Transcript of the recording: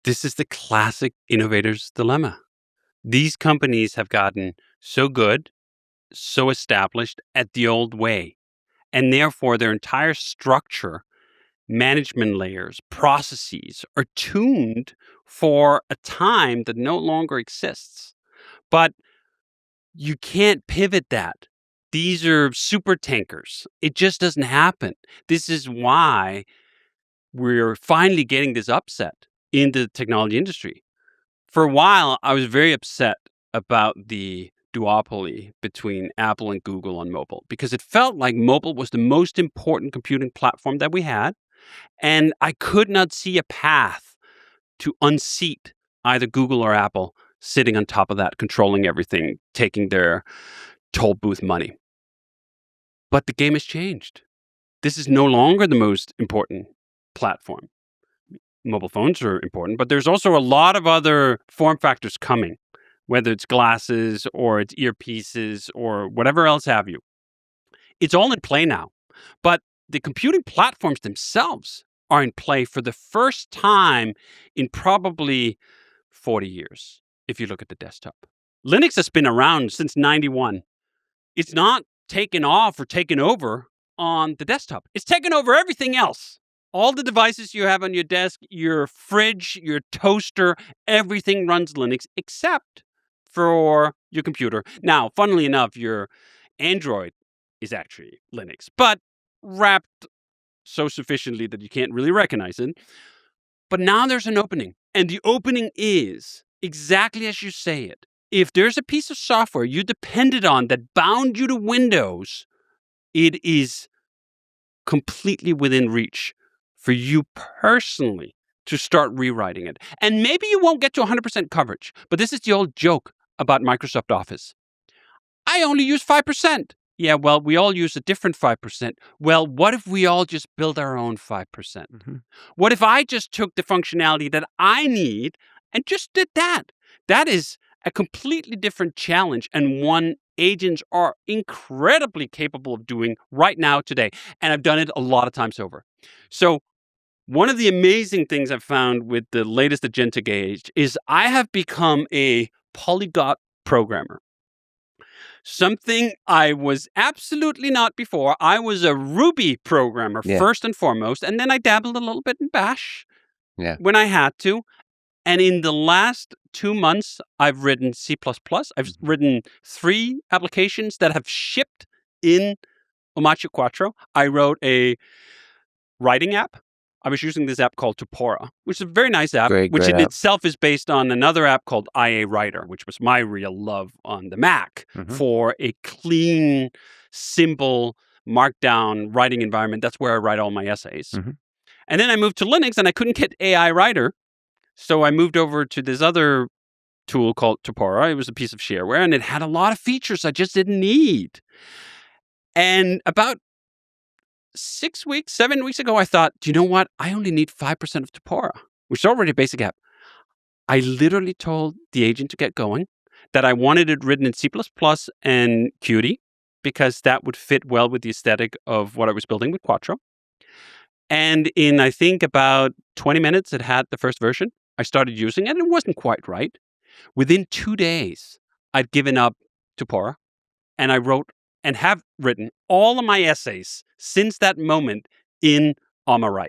This is the classic innovator's dilemma. These companies have gotten so good, so established at the old way, and therefore their entire structure, management layers, processes are tuned for a time that no longer exists. But you can't pivot that. These are super tankers. It just doesn't happen. This is why we're finally getting this upset in the technology industry. For a while, I was very upset about the duopoly between Apple and Google on mobile because it felt like mobile was the most important computing platform that we had. And I could not see a path to unseat either Google or Apple sitting on top of that, controlling everything, taking their toll booth money. But the game has changed. This is no longer the most important platform. Mobile phones are important, but there's also a lot of other form factors coming, whether it's glasses or it's earpieces or whatever else have you. It's all in play now. But the computing platforms themselves are in play for the first time in probably 40 years, if you look at the desktop. Linux has been around since 91. It's not taken off or taken over on the desktop. It's taken over everything else. All the devices you have on your desk, your fridge, your toaster, everything runs Linux except for your computer. Now, funnily enough, your Android is actually Linux, but wrapped so sufficiently that you can't really recognize it. But now there's an opening, and the opening is exactly as you say it. If there's a piece of software you depended on that bound you to Windows, it is completely within reach for you personally to start rewriting it. And maybe you won't get to 100% coverage, but this is the old joke about Microsoft Office. I only use 5%. Yeah, well, we all use a different 5%. Well, what if we all just build our own 5%? Mm-hmm. What if I just took the functionality that I need and just did that? That is a completely different challenge and one agents are incredibly capable of doing right now today. And I've done it a lot of times over. So one of the amazing things I've found with the latest agentic age is I have become a polyglot programmer. Something I was absolutely not before. I was a Ruby programmer first and foremost, and then I dabbled a little bit in Bash when I had to. And in the last 2 months, I've written C++. I've written 3 applications that have shipped in Omarchy Quattro. I wrote a writing app. I was using this app called Topora, which is a very nice app, which in itself is based on another app called IA Writer, which was my real love on the Mac for a clean, simple, markdown writing environment. That's where I write all my essays. And then I moved to Linux and I couldn't get AI Writer. So I moved over to this other tool called Topora. It was a piece of shareware and it had a lot of features I just didn't need. And about 7 weeks ago, I thought, do you know what? I only need 5% of Topora, which is already a basic app. I literally told the agent to get going, that I wanted it written in C++ and Qt, because that would fit well with the aesthetic of what I was building with Quattro. And in, I think, about 20 minutes, it had the first version. I started using it, and it wasn't quite right. Within 2 days, I'd given up Topora, and I wrote and have written all of my essays since that moment in Omarchy.